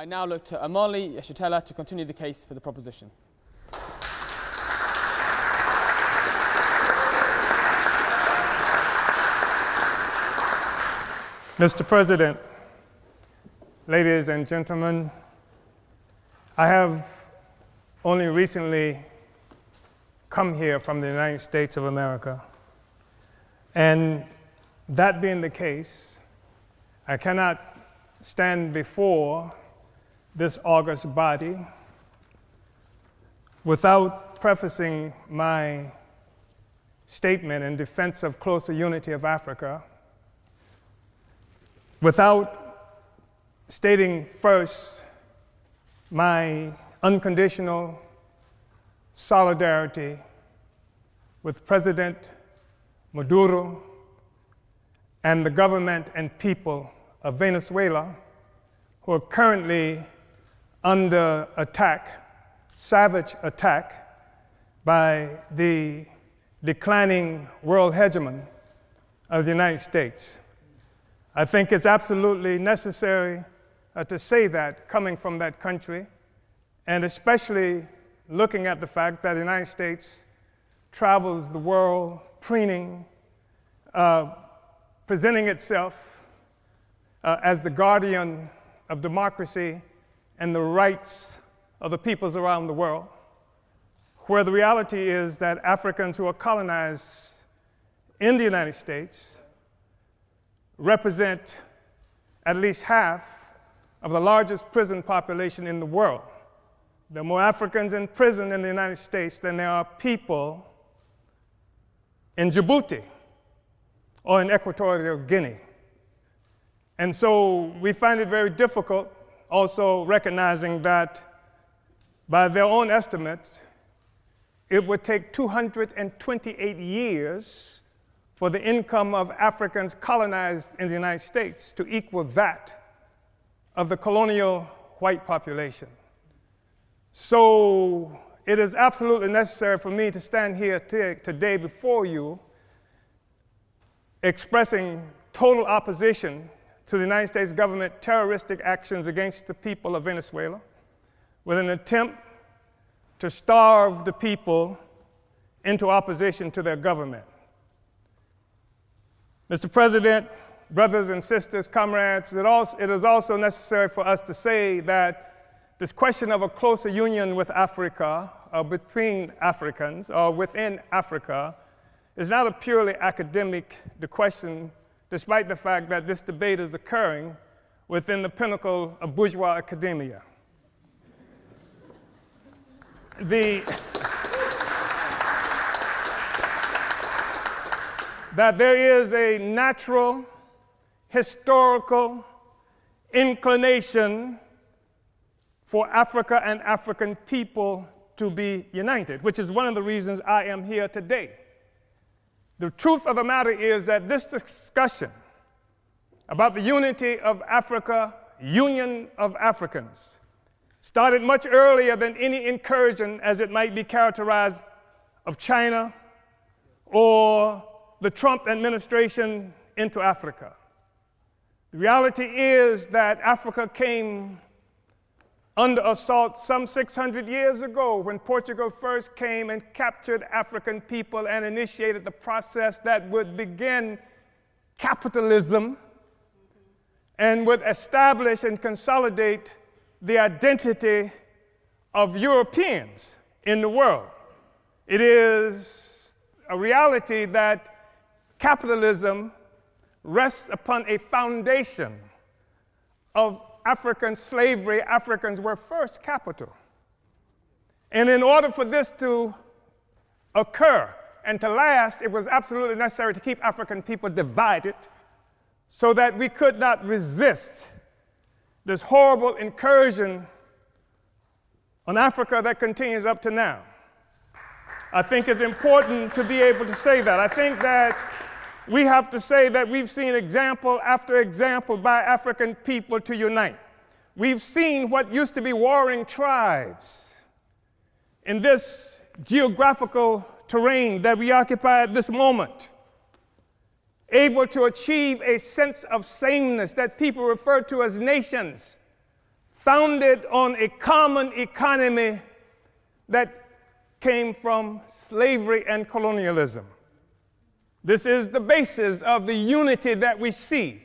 I now look to Amali Yeshitela to continue the case for the proposition. Mr. President, ladies and gentlemen, I have only recently come here from the United States of America. And that being the case, I cannot stand before this august body without prefacing my statement in defense of closer unity of Africa, without stating first my unconditional solidarity with President Maduro and the government and people of Venezuela, who are currently under attack, savage attack, by the declining world hegemon of the United States. I think it's absolutely necessary to say that coming from that country, and especially looking at the fact that the United States travels the world preening, presenting itself as the guardian of democracy and the rights of the peoples around the world, where the reality is that Africans who are colonized in the United States represent at least half of the largest prison population in the world. There are more Africans in prison in the United States than there are people in Djibouti or in Equatorial Guinea. And so we find it very difficult, also recognizing that by their own estimates, it would take 228 years for the income of Africans colonized in the United States to equal that of the colonial white population. So it is absolutely necessary for me to stand here today before you expressing total opposition to the United States government terroristic actions against the people of Venezuela with an attempt to starve the people into opposition to their government. Mr. President, brothers and sisters, comrades, it is also necessary for us to say that this question of a closer union with Africa, or between Africans, or within Africa, is not a purely academic question, despite the fact that this debate is occurring within the pinnacle of bourgeois academia. That there is a natural, historical inclination for Africa and African people to be united, which is one of the reasons I am here today. The truth of the matter is that this discussion about the unity of Africa, union of Africans, started much earlier than any incursion, as it might be characterized, of China or the Trump administration into Africa. The reality is that Africa came under assault some 600 years ago when Portugal first came and captured African people and initiated the process that would begin capitalism and would establish and consolidate the identity of Europeans in the world. It is a reality that capitalism rests upon a foundation of African slavery. Africans were first capital. And in order for this to occur and to last, it was absolutely necessary to keep African people divided so that we could not resist this horrible incursion on Africa that continues up to now. I think it's important to be able to say that. I think that we have to say that we've seen example after example by African people to unite. We've seen what used to be warring tribes in this geographical terrain that we occupy at this moment, able to achieve a sense of sameness that people refer to as nations, founded on a common economy that came from slavery and colonialism. This is the basis of the unity that we see.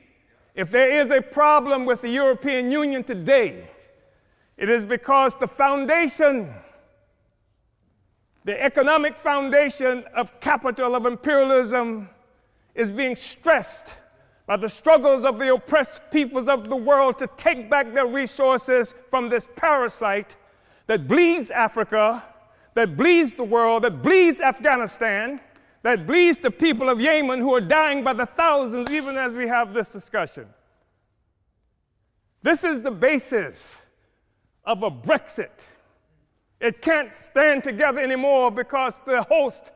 If there is a problem with the European Union today, it is because the foundation, the economic foundation of capital, of imperialism, is being stressed by the struggles of the oppressed peoples of the world to take back their resources from this parasite that bleeds Africa, that bleeds the world, that bleeds Afghanistan, that bleeds the people of Yemen who are dying by the thousands even as we have this discussion. This is the basis of a Brexit. It can't stand together anymore because the host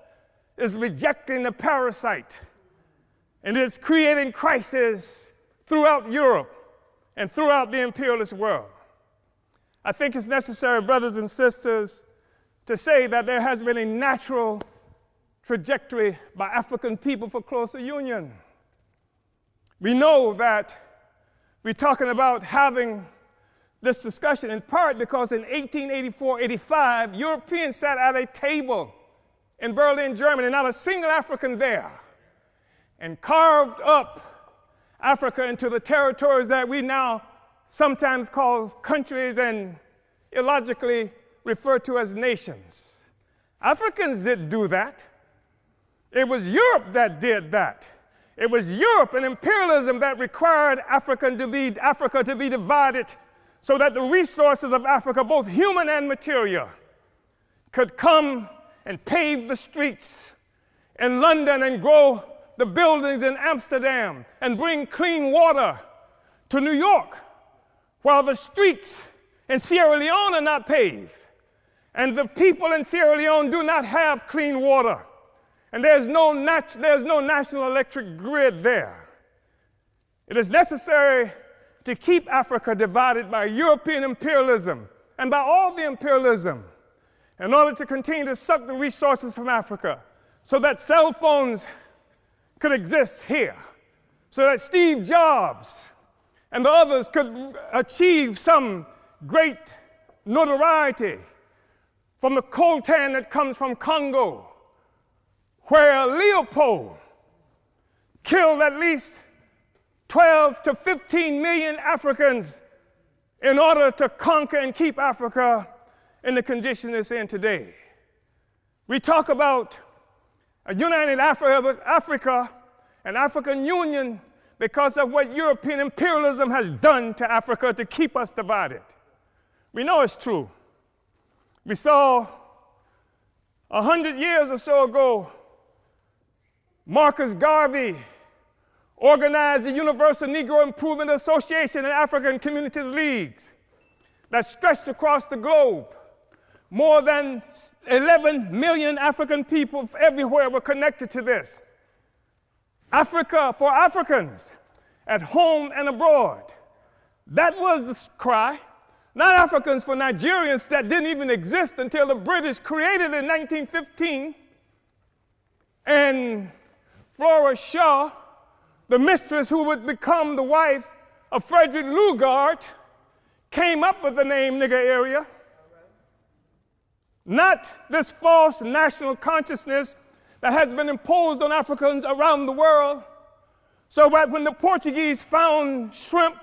is rejecting the parasite. And it's creating crisis throughout Europe and throughout the imperialist world. I think it's necessary, brothers and sisters, to say that there has been a natural trajectory by African people for closer union. We know that we're talking about having this discussion in part because in 1884-85, Europeans sat at a table in Berlin, Germany, not a single African there, and carved up Africa into the territories that we now sometimes call countries and illogically refer to as nations. Africans didn't do that. It was Europe that did that. It was Europe and imperialism that required Africa to be divided so that the resources of Africa, both human and material, could come and pave the streets in London and grow the buildings in Amsterdam and bring clean water to New York, while the streets in Sierra Leone are not paved. And the people in Sierra Leone do not have clean water. And there's no national electric grid there. It is necessary to keep Africa divided by European imperialism and by all the imperialism in order to continue to suck the resources from Africa so that cell phones could exist here, so that Steve Jobs and the others could achieve some great notoriety from the coltan that comes from Congo, where Leopold killed at least 12 to 15 million Africans in order to conquer and keep Africa in the condition it's in today. We talk about a united Africa and African Union because of what European imperialism has done to Africa to keep us divided. We know it's true. We saw 100 years or so ago, Marcus Garvey organized the Universal Negro Improvement Association and African Communities Leagues that stretched across the globe. More than 11 million African people everywhere were connected to this. Africa for Africans, at home and abroad. That was the cry. Not Africans for Nigerians that didn't even exist until the British created it in 1915. And Flora Shaw, the mistress who would become the wife of Frederick Lugard, came up with the name nigger area. Not this false national consciousness that has been imposed on Africans around the world. So that when the Portuguese found shrimp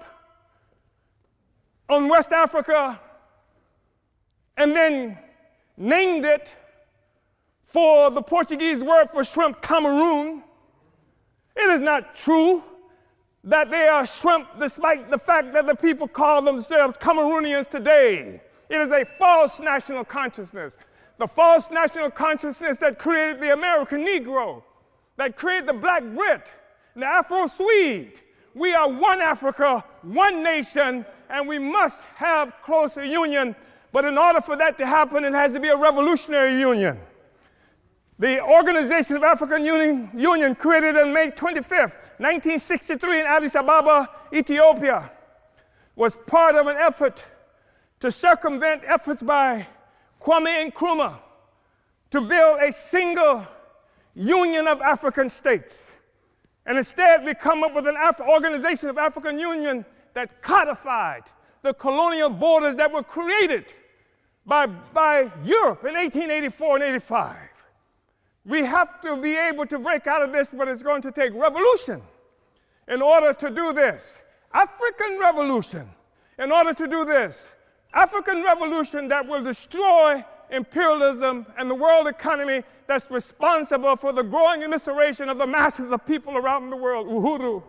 on West Africa and then named it for the Portuguese word for shrimp, Cameroon, it is not true that they are shrimp despite the fact that the people call themselves Cameroonians today. It is a false national consciousness. The false national consciousness that created the American Negro, that created the Black Brit, and the Afro-Swede. We are one Africa, one nation, and we must have closer union. But in order for that to happen, it has to be a revolutionary union. The Organization of African Union, created on May 25th, 1963 in Addis Ababa, Ethiopia, was part of an effort to circumvent efforts by Kwame Nkrumah to build a single union of African states. And instead, we come up with an Organization of African Union that codified the colonial borders that were created by Europe in 1884 and 85. We have to be able to break out of this, but it's going to take revolution in order to do this. African revolution in order to do this. African revolution that will destroy imperialism and the world economy that's responsible for the growing immiseration of the masses of people around the world. Uhuru.